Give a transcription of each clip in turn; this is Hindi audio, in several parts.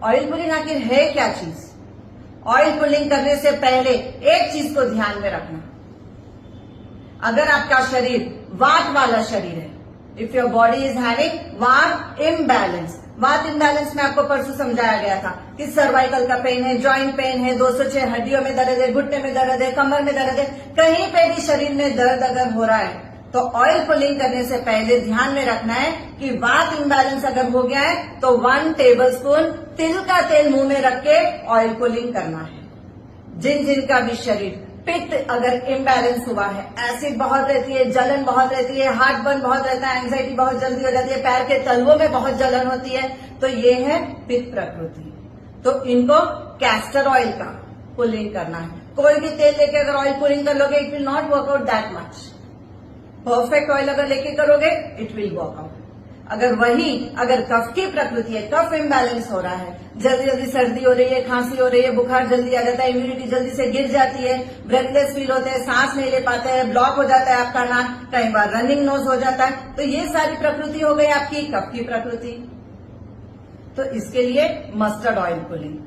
ऑयल पुलिंग आखिर है क्या चीज? ऑयल पुलिंग करने से पहले एक चीज को ध्यान में रखना, अगर आपका शरीर वात वाला शरीर है, if your body is having वात इम्बैलेंस, वात इम्बैलेंस में आपको परसों समझाया गया था कि सर्वाइकल का पेन है, जॉइंट पेन है, 206 हड्डियों में दर्द है, घुटने में दर्द है, कमर में दर्द है, कहीं पे भी शरीर में दर्द अगर हो रहा है तो ऑयल पुलिंग करने से पहले ध्यान में रखना है कि वात इम्बैलेंस अगर हो गया है तो 1 टेबलस्पून तिल का तेल मुंह में रख के ऑयल पुलिंग करना है। जिन जिनका भी शरीर पित्त अगर इम्बैलेंस हुआ है, एसिड बहुत रहती है, जलन बहुत रहती है, हार्ट बर्न बहुत रहता है, एंजाइटी बहुत जल्दी हो जाती है, पैर के तलवों में बहुत जलन होती है, तो ये है पित्त प्रकृति। तो इनको कैस्टर ऑयल का पुलिंग करना है। कोई भी तेल लेके अगर ऑयल पुलिंग कर लोगे, it will not work out that much. Perfect oil अगर लेके करोगे, इट विल वर्क आउट। अगर कफ की प्रकृति है, कफ इम्बैलेंस हो रहा है, जल्दी जल्दी सर्दी हो रही है, खांसी हो रही है, बुखार जल्दी आ जाता है, इम्यूनिटी जल्दी से गिर जाती है, ब्रेथलेस फील होते हैं, सांस नहीं ले पाते हैं, ब्लॉक हो जाता है आपका नाक, कई बार रनिंग नोज हो जाता है, तो ये सारी प्रकृति हो गई आपकी कफ की प्रकृति। तो इसके लिए मस्टर्ड ऑयल पुलिंग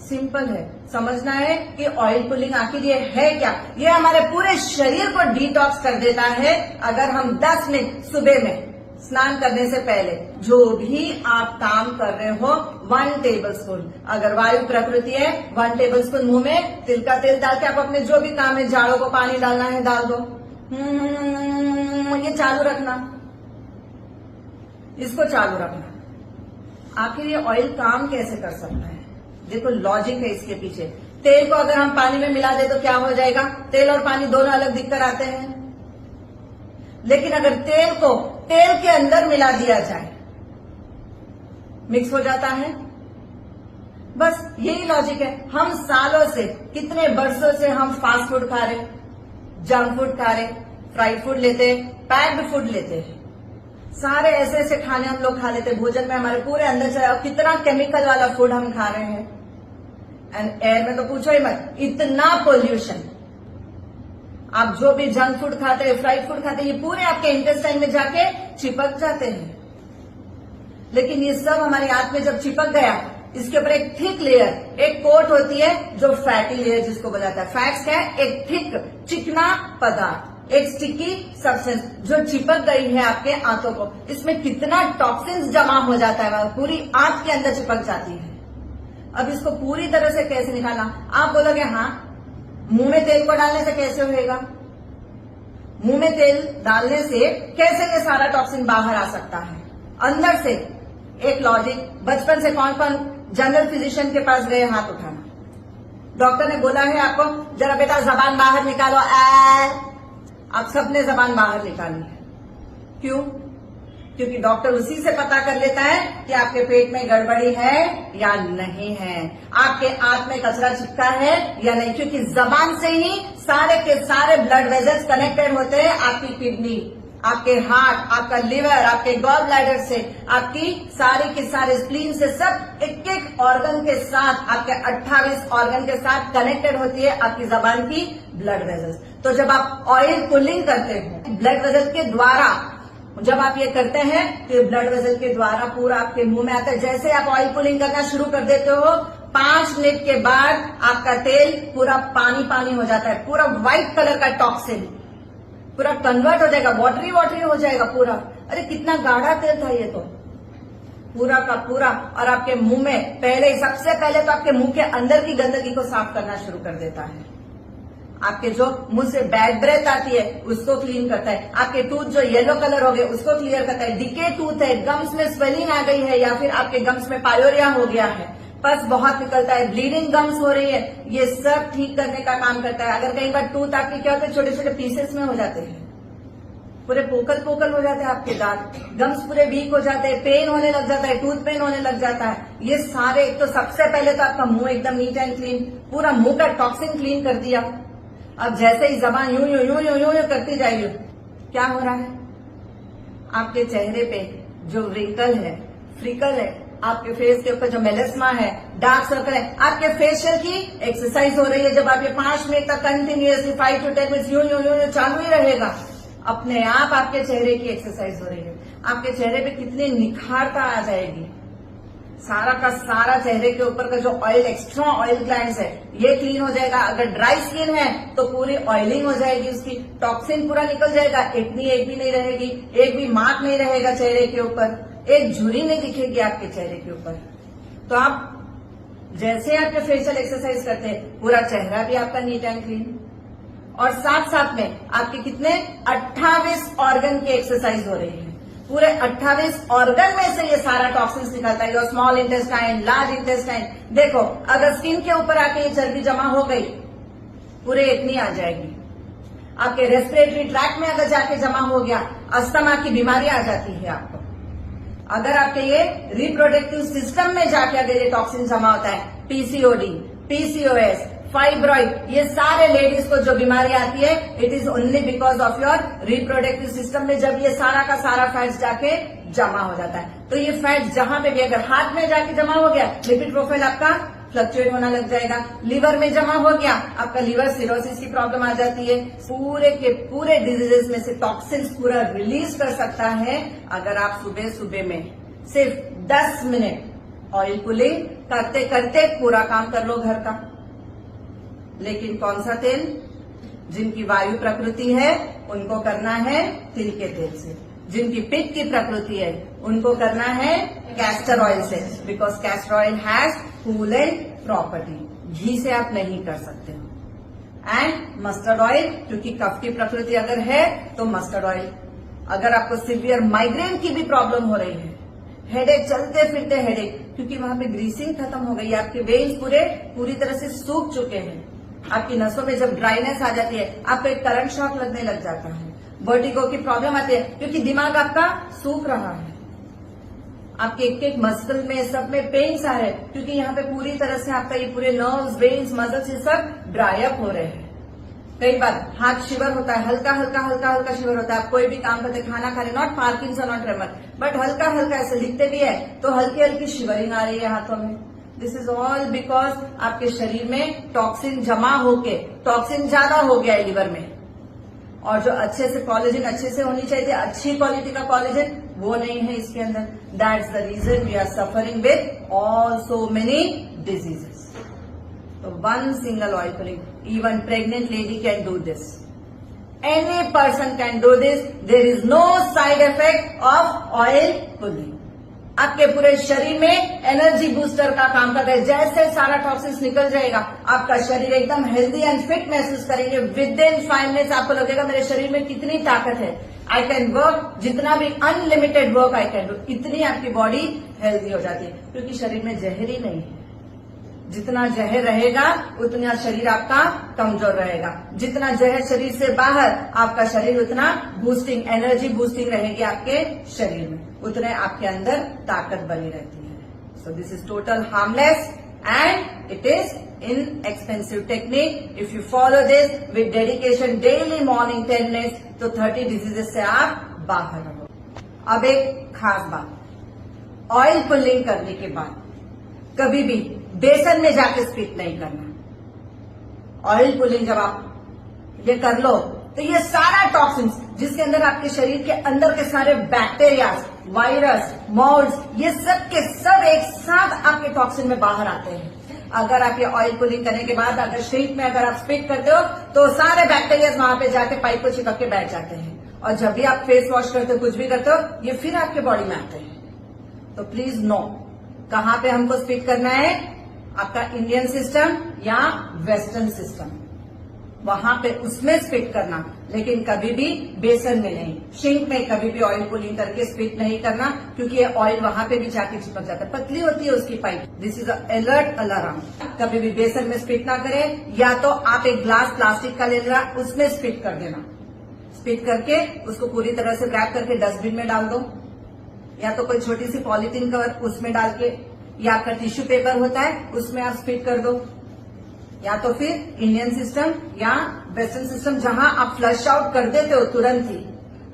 सिंपल है, समझना है कि ऑयल पुलिंग आखिर ये है क्या। ये हमारे पूरे शरीर को डिटॉक्स कर देता है। अगर हम 10 मिनट सुबह में स्नान करने से पहले जो भी आप काम कर रहे हो, 1 टेबलस्पून, अगर वायु प्रकृति है 1 टेबलस्पून मुंह में तिल का तेल डाल के आप अपने जो भी काम है, झाड़ों को पानी डालना है डाल दो, ये चालू रखना, इसको चालू रखना। आखिर ये ऑयल काम कैसे कर सकता है? देखो लॉजिक है इसके पीछे। तेल को अगर हम पानी में मिला दे तो क्या हो जाएगा? तेल और पानी दोनों अलग दिखकर आते हैं। लेकिन अगर तेल को तेल के अंदर मिला दिया जाए, मिक्स हो जाता है। बस यही लॉजिक है। हम सालों से, कितने वर्षों से हम फास्ट फूड खा रहे, जंक फूड खा रहे, फ्राइड फूड लेते, पैक्ड फूड लेते हैं, सारे ऐसे ऐसे खाने हम लोग खा लेते, भोजन में हमारे पूरे अंदर चला, कितना केमिकल वाला फूड हम खा रहे हैं। एंड एयर में तो पूछो ही मत, इतना पोल्यूशन। आप जो भी जंक फूड खाते हैं, फ्राइड फूड खाते हैं, ये पूरे आपके इंटेस्टाइन में जाके चिपक जाते हैं। लेकिन ये सब हमारी आंत में जब चिपक गया, इसके ऊपर एक थिक लेयर, एक कोट होती है जो फैटी लेयर जिसको बोला जाता है। फैट्स क्या है? एक थिक चिकना पदार्थ, एक स्टिकी सब्सटेंस जो चिपक गई है आपके आंतों को। इसमें कितना टॉक्सिन्स जमा हो जाता है, पूरी आंत के अंदर चिपक जाती है। अब इसको पूरी तरह से कैसे निकालना? आप बोलोगे हाँ, मुंह में तेल को डालने से कैसे होएगा? मुंह में तेल डालने से कैसे ये सारा टॉक्सिन बाहर आ सकता है? अंदर से एक लॉजिक। बचपन से कौन कौन जनरल फिजिशियन के पास गए? हाथ उठाना। डॉक्टर ने बोला है आपको, जरा बेटा जबान बाहर निकालो, आप सबने जबान बाहर निकाली है। क्यों? क्योंकि डॉक्टर उसी से पता कर लेता है कि आपके पेट में गड़बड़ी है या नहीं है, आपके आंत में कचरा चिपका है या नहीं। क्योंकि जबान से ही सारे के सारे ब्लड वेजल्स कनेक्टेड होते हैं आपकी किडनी, आपके हार्ट, आपका लिवर, आपके गॉल ब्लैडर से, आपकी सारी के सारे स्प्लीन से, सब एक एक ऑर्गन के साथ, आपके 28 ऑर्गन के साथ कनेक्टेड होती है आपकी जबान की ब्लड वेजल्स। तो जब आप ऑयल पुलिंग करते हो ब्लड वेजल के द्वारा, जब आप ये करते हैं तो ब्लड वेजल के द्वारा पूरा आपके मुंह में आता है। जैसे आप ऑयल पुलिंग करना शुरू कर देते हो, 5 मिनट के बाद आपका तेल पूरा पानी पानी हो जाता है, पूरा व्हाइट कलर का टॉक्सिन पूरा कन्वर्ट हो जाएगा, वाटरी वाटरी हो जाएगा पूरा। अरे कितना गाढ़ा तेल था ये तो, पूरा का पूरा। और आपके मुंह में सबसे पहले तो आपके मुंह के अंदर की गंदगी को साफ करना शुरू कर देता है। आपके जो मुंह से बैड ब्रेथ आती है उसको क्लीन करता है। आपके टूथ जो येलो कलर हो गए उसको क्लियर करता है। डिके टूथ है, गम्स में स्वेलिंग आ गई है, या फिर आपके गम्स में पायोरिया हो गया है, पस बहुत निकलता है, ब्लीडिंग गम्स हो रही है, ये सब ठीक करने का काम करता है। अगर कई बार टूथ आपके क्या होते हैं, छोटे छोटे पीसेस में हो जाते हैं, पूरे पोकल पोकल हो जाते हैं आपके दांत, गम्स पूरे वीक हो जाते हैं, पेन होने लग जाता है, टूथ पेन होने लग जाता है। ये सारे, एक तो सबसे पहले तो आपका मुंह एकदम नीट एंड क्लीन, पूरा मुंह का टॉक्सिन क्लीन कर दिया। अब जैसे ही जबान यूं यूं यूं यूं यूं यूं करती जाएगी, क्या हो रहा है? आपके चेहरे पे जो रिंकल है, फ्रिकल है, आपके फेस के ऊपर जो मेलेस्मा है, डार्क सर्कल है, आपके फेशियल की एक्सरसाइज हो रही है। जब आप ये 5 मिनट तक कंटिन्यूअसली 5 to 10 मिनट यूं यूं यूं चालू ही रहेगा, अपने आप आपके चेहरे की एक्सरसाइज हो रही है। आपके चेहरे पे कितनी निखारता आ जाएगी, सारा का सारा चेहरे के ऊपर का जो ऑयल, एक्स्ट्रा ऑयल ग्लैंड्स है, ये क्लीन हो जाएगा। अगर ड्राई स्किन है तो पूरी ऑयलिंग हो जाएगी, उसकी टॉक्सिन पूरा निकल जाएगा, एक्नी एक भी नहीं रहेगी, एक भी मार्क नहीं रहेगा चेहरे के ऊपर, एक झुर्री नहीं दिखेगी आपके चेहरे के ऊपर। तो आप जैसे आपके फेशियल एक्सरसाइज करते हैं, पूरा चेहरा भी आपका नीट एंड क्लीन, और साथ साथ में आपके कितने 28 ऑर्गन की एक्सरसाइज हो रही है। पूरे 28 ऑर्गन में से ये सारा टॉक्सिन्स निकलता है। Small intestine, large intestine. देखो, अगर स्किन के ऊपर आके ये चर्बी जमा हो गई, पूरे एक्नी आ जाएगी। आपके रेस्पिरेटरी ट्रैक में अगर जाके जमा हो गया, अस्थमा की बीमारी आ जाती है आपको। अगर आपके ये रिप्रोडक्टिव सिस्टम में जाके अगर ये टॉक्सिन जमा होता है, पीसीओडी, पीसीओएस, फाइब्रॉइड, ये सारे लेडीज को जो बीमारी आती है, it is only because of your reproductive system में जब ये सारा का सारा फैट्स जाके जमा हो जाता है। तो ये फैट्स जहां पे भी अगर हाथ में जाके जमा हो गया, लिपिड प्रोफाइल आपका फ्लक्चुएट होना लग जाएगा। लिवर में जमा हो गया, आपका लिवर सिरोसिस की प्रॉब्लम आ जाती है। पूरे के पूरे डिजीजेस में से टॉक्सिन्स पूरा रिलीज कर सकता है अगर आप सुबह सुबह में सिर्फ 10 मिनट ऑयल पुलिंग करते करते पूरा काम कर लो घर का। लेकिन कौन सा तेल? जिनकी वायु प्रकृति है उनको करना है तिल के तेल से, जिनकी पित्त की प्रकृति है उनको करना है कैस्टर ऑयल से, because castor oil has coolant property. घी से आप नहीं कर सकते हो। एंड मस्टर्ड ऑयल, क्योंकि कफ की प्रकृति अगर है तो मस्टर्ड ऑयल। अगर आपको सिवियर माइग्रेन की भी प्रॉब्लम हो रही है, हेडेक, चलते फिरते हेडेक, क्योंकि वहां पे ग्रीसिंग खत्म हो गई है, आपके वेन्स पूरी तरह से सूख चुके हैं। आपकी नसों में जब ड्राइनेस आ जाती है, आपको एक करंट शॉक लगने लग जाता है, वर्टिगो की प्रॉब्लम आती है, क्योंकि दिमाग आपका सूख रहा है। आपके एक एक मसल में, सब में पेन्स आ रहे हैं, क्योंकि यहाँ पे पूरी तरह से आपका ये पूरे नर्व्स, वेन्स, मसल्स ये सब ड्राई अप हो रहे हैं। कई बार हाथ शिवर होता है, हल्का हल्का हल्का हल्का शिवर होता है। आप कोई भी काम करते, खाना खा रहे, not Parkinson, not tremor, but हल्का हल्का ऐसे लिखते भी है तो हल्की हल्की शिवरिंग आ रही है हाथों में। दिस इज ऑल बिकॉज आपके शरीर में टॉक्सिन जमा होके, टॉक्सिन ज्यादा हो गया है लिवर में, और जो अच्छे से कोलेजन अच्छे से होनी चाहिए थी, अच्छी क्वालिटी का कोलेजन, वो नहीं है इसके अंदर। That's the reason we are suffering with all so many diseases. तो one single oil pulling, even pregnant lady can do this. Any person can do this. There is no side effect of oil pulling. आपके पूरे शरीर में एनर्जी बूस्टर का काम करता है। जैसे सारा टॉक्सिन्स निकल जाएगा, आपका शरीर एकदम हेल्दी एंड फिट महसूस करेंगे। विद इन 5 मिनट्स आपको लगेगा मेरे शरीर में कितनी ताकत है, आई कैन वर्क, जितना भी unlimited work I can do. इतनी आपकी बॉडी हेल्दी हो जाती है, क्योंकि शरीर में जहर ही नहीं है। जितना जहर रहेगा उतना शरीर आपका कमजोर रहेगा, जितना जहर शरीर से बाहर, आपका शरीर उतना बूस्टिंग, एनर्जी बूस्टिंग रहेगी आपके शरीर में, उतने आपके अंदर ताकत बनी रहती है। So this is total harmless and it is inexpensive technique. If you follow this with dedication daily morning 10 minutes, तो 30 डिजीजेस से आप बाहर रहो। अब एक खास बात, ऑयल पुलिंग करने के बाद कभी भी बेसन में जाके स्पिट नहीं करना। ऑयल पुलिंग जब आप ये कर लो, तो ये सारा टॉक्सिन्स जिसके अंदर आपके शरीर के अंदर के सारे बैक्टीरिया, वायरस, मोल्ड्स, ये सब के सब एक साथ आपके टॉक्सिन में बाहर आते हैं। अगर आप ये ऑयल पुलिंग करने के बाद अगर शरीर में अगर आप स्पिट करते हो, तो सारे बैक्टीरिया वहां पे जाके पाइप को चिपक के बैठ जाते हैं, और जब भी आप फेस वॉश करते हो, कुछ भी करते हो, ये फिर आपके बॉडी में आते हैं। तो प्लीज नो, कहां पे हमको स्पिट करना है, आपका इंडियन सिस्टम या वेस्टर्न सिस्टम, वहां पे उसमें स्पिट करना, लेकिन कभी भी बेसन में नहीं। शिंक में कभी भी ऑयल पुलिंग करके स्पिट नहीं करना, क्योंकि ये ऑयल वहां पे भी जाके चिपक जाता है, पतली होती है उसकी pipe. This is alert alarm. कभी भी बेसन में स्पिट ना करें, या तो आप एक ग्लास प्लास्टिक का ले लेना, उसमें स्पिट कर देना। स्पिट करके उसको पूरी तरह से रैप करके डस्टबिन में डाल दो, या तो कोई छोटी सी पॉलीथीन कवर उसमें डाल के, या आपका टिश्यू पेपर होता है उसमें आप स्पिट कर दो, या तो फिर इंडियन सिस्टम या वेस्टर्न सिस्टम, जहां आप फ्लश आउट कर देते हो तुरंत ही,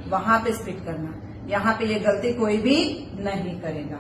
वहां पे स्पिट करना। यहां पे ये गलती कोई भी नहीं करेगा।